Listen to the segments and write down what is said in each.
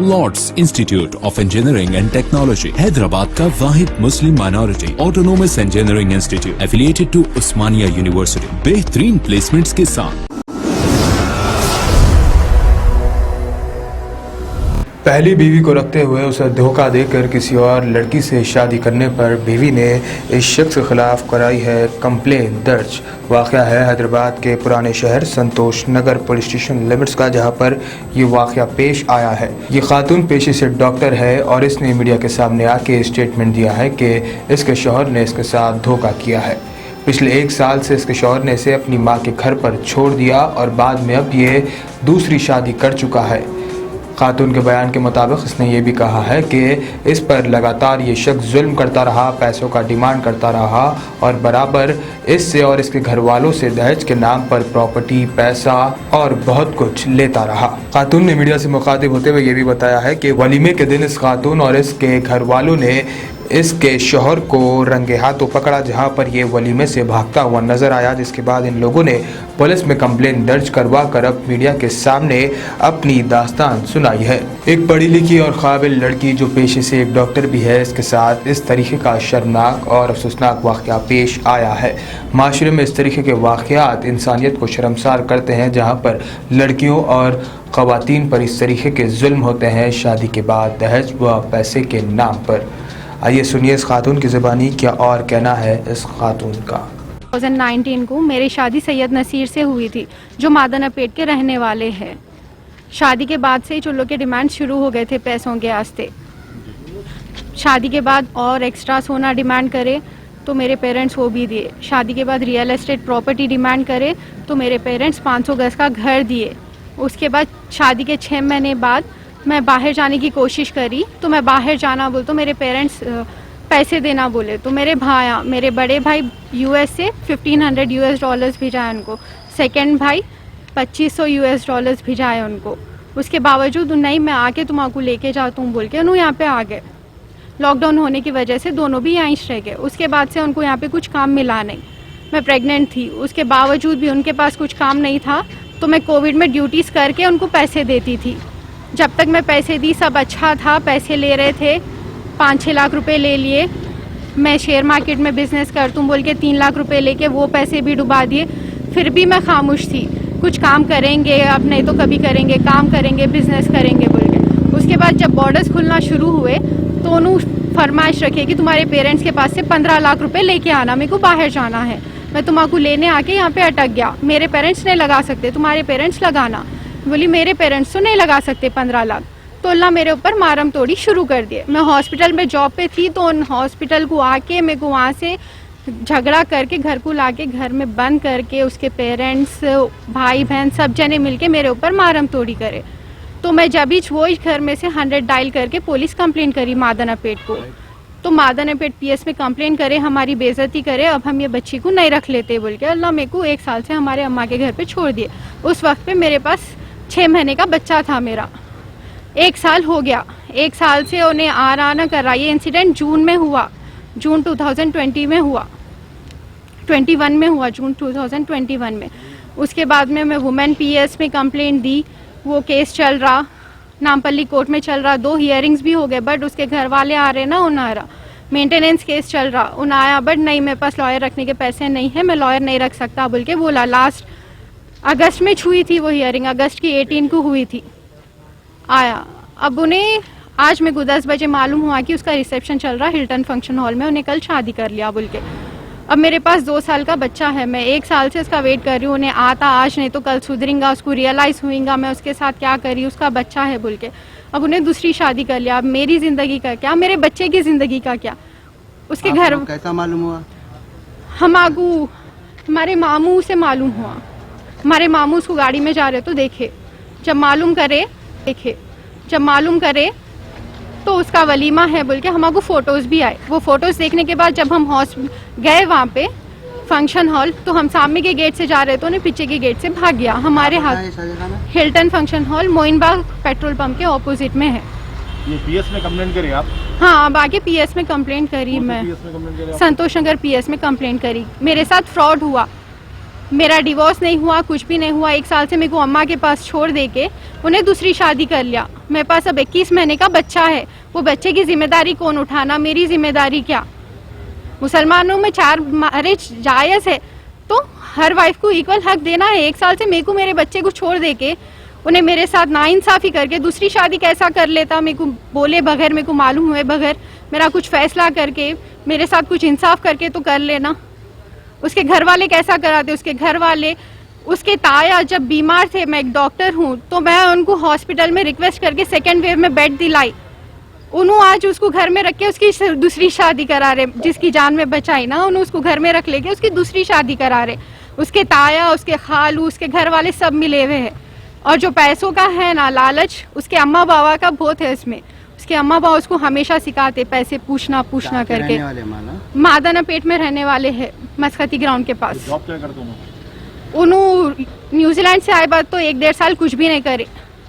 Lord's Institute of Engineering and Technology Hyderabad का वाहिद Muslim minority autonomous engineering institute affiliated to Osmania university बेहतरीन placements के साथ। पहली बीवी को रखते हुए उसे धोखा देकर किसी और लड़की से शादी करने पर बीवी ने इस शख्स के खिलाफ कराई है कंप्लेन दर्ज। वाक़या है हैदराबाद के पुराने शहर संतोष नगर पुलिस स्टेशन लिमिट्स का, जहां पर ये वाक़या पेश आया है। ये खातून पेशे से डॉक्टर है और इसने मीडिया के सामने आके स्टेटमेंट दिया है कि इसके शौहर ने इसके साथ धोखा किया है। पिछले 1 साल से इसके शौहर ने इसे अपनी माँ के घर पर छोड़ दिया और बाद में अब ये दूसरी शादी कर चुका है। खातून के बयान के मुताबिक इसने ये भी कहा है कि इस पर लगातार ये शख्स जुल्म करता रहा, पैसों का डिमांड करता रहा और बराबर इससे और इसके घर वालों से दहेज के नाम पर प्रॉपर्टी, पैसा और बहुत कुछ लेता रहा। खातून ने मीडिया से मुखातिब होते हुए ये भी बताया है कि वलीमे के दिन इस खातून और इसके घर वालों ने इसके शौहर को रंगे हाथों पकड़ा, जहां पर ये वलीमे से भागता हुआ नजर आया, जिसके बाद इन लोगों ने पुलिस में कंप्लेंट दर्ज करवा कर अब मीडिया के सामने अपनी दास्तान सुनाई है। एक पढ़ी लिखी और काबिल लड़की जो पेशे से एक डॉक्टर भी है, इसके साथ इस तरीके का शर्मनाक और अफसोसनाक वाक़या पेश आया है। माशरे में इस तरीके के वाक़यात इंसानियत को शर्मसार करते हैं, जहाँ पर लड़कियों और ख़वातीन पर इस तरीके के जुल्म होते हैं शादी के बाद दहेज व पैसे के नाम पर। आइए सुनिए इस खातून की ज़बानी क्या और कहना है इस खातून का। 2019 को मेरी शादी सैयद नसीर से हुई थी, जो मादनापेट के रहने वाले हैं। शादी के बाद से ही चुल्लों के डिमांड शुरू हो गए थे पैसों के वास्ते। शादी के बाद और एक्स्ट्रा सोना डिमांड करे तो मेरे पेरेंट्स वो भी दिए। शादी के बाद रियल एस्टेट प्रॉपर्टी डिमांड करे तो मेरे पेरेंट्स 500 गज का घर दिए। उसके बाद शादी के 6 महीने बाद मैं बाहर जाने की कोशिश करी तो मैं बाहर जाना बोल तो मेरे पेरेंट्स पैसे देना बोले, तो मेरे बड़े भाई यूएस से $1500 भिजाए उनको, सेकंड भाई $2500 भिजाए उनको। उसके बावजूद नहीं, मैं आके तुम्हारा लेके जाता हूँ बोल के उन्होंने यहाँ पे आ गए। लॉकडाउन होने की वजह से दोनों भी यहाँ रह गए। उसके बाद से उनको यहाँ पे कुछ काम मिला नहीं। मैं प्रेग्नेंट थी, उसके बावजूद भी उनके पास कुछ काम नहीं था, तो मैं कोविड में ड्यूटीज़ करके उनको पैसे देती थी। जब तक मैं पैसे दी सब अच्छा था, पैसे ले रहे थे, 5-6 लाख रुपए ले लिए। मैं शेयर मार्केट में बिजनेस करता हूँ बोल के 3 लाख रुपए लेके वो पैसे भी डुबा दिए। फिर भी मैं खामोश थी, कुछ काम करेंगे अब नहीं तो कभी करेंगे, काम करेंगे, बिजनेस करेंगे बोल के। उसके बाद जब बॉर्डर्स खुलना शुरू हुए तो उन्होंने फरमाइश रखी कि तुम्हारे पेरेंट्स के पास से 15 लाख रुपए लेके आना, मेरे को बाहर जाना है। मैं तुम्हारा लेने आके यहाँ पे अटक गया। मेरे पेरेंट्स नहीं लगा सकते, तुम्हारे पेरेंट्स लगाना। बोली मेरे पेरेंट्स तो नहीं लगा सकते 15 लाख। तो अल्लाह मेरे ऊपर मारम तोड़ी शुरू कर दिए। मैं हॉस्पिटल में जॉब पे थी तो उन हॉस्पिटल को आके मेरे को वहाँ से झगड़ा करके घर को लाके घर में बंद करके उसके पेरेंट्स, भाई बहन सब जने मिलके मेरे ऊपर मारम तोड़ी करे। तो मैं जब ही वो घर में से 100 डायल करके पुलिस कंप्लेंट करी मादनापेट को। तो मादनापेट PS में कंप्लेंट करे, हमारी बेइज्जती करे, अब हम ये बच्ची को नहीं रख लेते बोल के अल्लाह मेरे को 1 साल से हमारे अम्मा के घर पे छोड़ दिए। उस वक्त पे मेरे पास 6 महीने का बच्चा था मेरा। 1 साल हो गया, 1 साल से उन्हें आना कर रहा। ये इंसिडेंट जून में हुआ, जून 2020 में हुआ, 21 में हुआ, जून 2021 में। उसके बाद में मैं वुमेन PS में कंप्लेंट दी, वो केस चल रहा, नामपल्ली कोर्ट में चल रहा, 2 हियरिंग्स भी हो गए, बट उसके घर वाले आ रहे ना, उन्हारा मेंटेनेंस केस चल रहा, उन आया बट नहीं मेरे पास लॉयर रखने के पैसे नहीं है, मैं लॉयर नहीं रख सकता बोल के बोला। लास्ट अगस्त में हुई थी वो हियरिंग, अगस्त की 18 को हुई थी। आया, अब उन्हें आज मेरे को 10 बजे मालूम हुआ कि उसका रिसेप्शन चल रहा हिल्टन फंक्शन हॉल में, उन्हें कल शादी कर लिया बोल के। अब मेरे पास 2 साल का बच्चा है, मैं 1 साल से उसका वेट कर रही हूँ, उन्हें आता आज नहीं तो कल सुधरेगा, उसको रियलाइज़ हुएगा मैं उसके साथ क्या करी, उसका बच्चा है बोल के। अब उन्हें दूसरी शादी कर लिया। अब मेरी ज़िंदगी का क्या, मेरे बच्चे की ज़िंदगी का क्या। उसके घर कैसा मालूम हुआ? हमारे मामू से मालूम हुआ। हमारे मामू उसको गाड़ी में जा रहे तो देखे, जब मालूम करे तो उसका वलीमा है बोल के हमारे फोटोज़ भी आए। वो फोटोज़ देखने के बाद जब हम गए वहाँ पे फंक्शन हॉल, तो हम सामने के गेट से जा रहे तो उन्हें पीछे के गेट से भाग गया। हमारे हाथ Hilton function hall Moinbagh petrol pump के ऑपोजिट में है। ये PS में कंप्लेंट करी आप? हाँ, अब आगे PS में कंप्लेंट करी मैं, संतोष नगर PS में कंप्लेंट करी। मेरे साथ फ्रॉड हुआ, मेरा डिवोर्स नहीं हुआ, कुछ भी नहीं हुआ। 1 साल से मेरे को अम्मा के पास छोड़ दे के उन्हें दूसरी शादी कर लिया। मेरे पास अब 21 महीने का बच्चा है, वो बच्चे की जिम्मेदारी कौन उठाना, मेरी जिम्मेदारी क्या? मुसलमानों में 4 मैरिज जायज़ है, तो हर वाइफ को इक्वल हक देना है। 1 साल से मेरे को मेरे बच्चे को छोड़ दे के उन्हें मेरे साथ नाइंसाफ़ी करके दूसरी शादी कैसा कर लेता, मेरे को बोले बगैर, मेरे को मालूम हुए बगैर, मेरा कुछ फैसला करके, मेरे साथ कुछ इंसाफ करके तो कर लेना। उसके घर वाले कैसा कराते? उसके घर वाले, उसके ताया जब बीमार थे, मैं एक डॉक्टर हूँ, तो मैं उनको हॉस्पिटल में रिक्वेस्ट करके 2nd वेव में बेड दिलाई। उन्होंने आज उसको घर में रख के उसकी दूसरी शादी करा रहे, जिसकी जान में बचाई ना, उन्होंने उसको घर में रख लेके उसकी दूसरी शादी करा रहे। उसके ताया, उसके खालू, उसके घर वाले सब मिले हुए हैं। और जो पैसों का है ना लालच, उसके अम्मा बाबा का बहुत है इसमें। उसके अम्मा बाबा उसको हमेशा सिखाते पैसे पूछना करके। मादना पेट में रहने वाले हैं, मस्कती ग्राउंड के पास। जॉब क्या करते हो? उन्होंने न्यूजीलैंड से आए बाद तो 1-1.5 साल कुछ भी नहीं करे।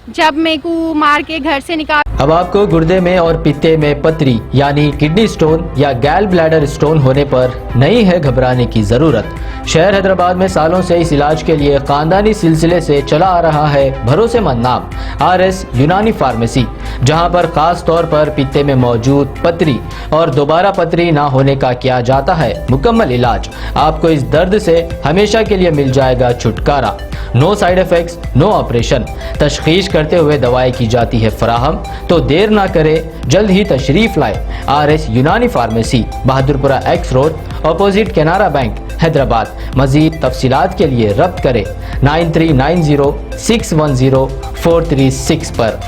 जब मेरे को मार के घर से निकाल। अब आपको गुर्दे में और पित्ते में पथरी यानी किडनी स्टोन या गैल ब्लैडर स्टोन होने पर नहीं है घबराने की जरूरत। शहर हैदराबाद में सालों से इस इलाज के लिए खानदानी सिलसिले से चला आ रहा है भरोसेमंद नाम RS यूनानी फार्मेसी, जहां पर खास तौर पर पित्ते में मौजूद पथरी और दोबारा पथरी ना होने का किया जाता है मुकम्मल इलाज। आपको इस दर्द से हमेशा के लिए मिल जाएगा छुटकारा। No side effects, no operation. तशखीस करते हुए दवाएं की जाती है फराहम, तो देर ना करें, जल्द ही तशरीफ लाए RS Unani pharmacy, Bahadurpura X road, opposite Canara bank, Hyderabad. मजीद तफसीलात के लिए रब्त करें 9390 610 436 पर।